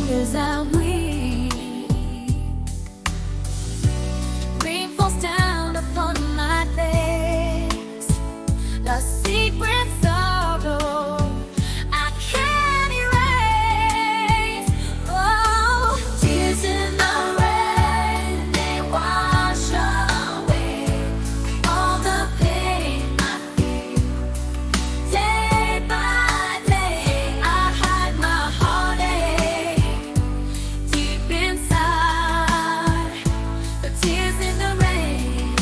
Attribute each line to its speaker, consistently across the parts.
Speaker 1: tears I weep. Rain falls down upon my face, the secret sorrow I can't erase. Oh, tears in the rain, they wash away all the pain I feel. Day by day, I hide my heartache deep inside. The tears in the rain,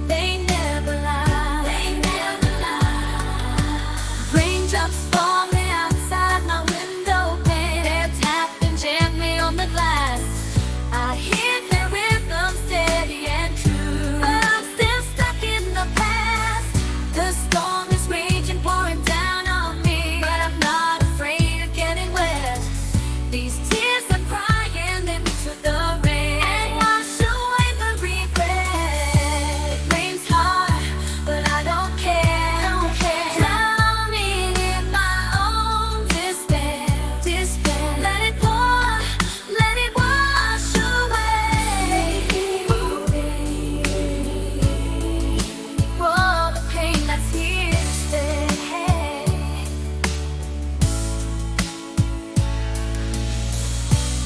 Speaker 1: they never lie. They never lie. Raindrops falling outside my window pane, they're tapping gently on the glass. I hear their rhythm steady and true, but I'm still stuck in the past. The storm is raging, pouring down on me, but I'm not afraid of getting wet. These tears I'm crying, they mix with the rain and wash away the regret. It rains hard, but I don't care. Drowning in my own despair. Let it pour, let it wash away all the pain that's here to stay.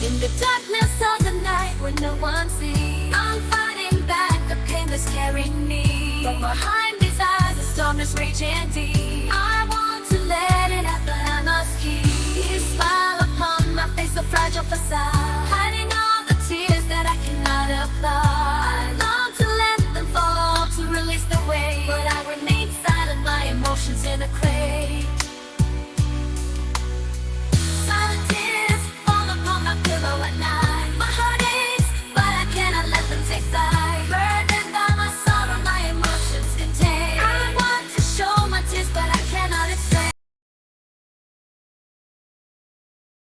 Speaker 1: In the darkness of the night when no one sees, I'm fighting back the pain that's carrying me. But behind these eyes, the storm is raging deep. I want to let it out, but I must keep his smile upon my face, a fragile facade. Hiding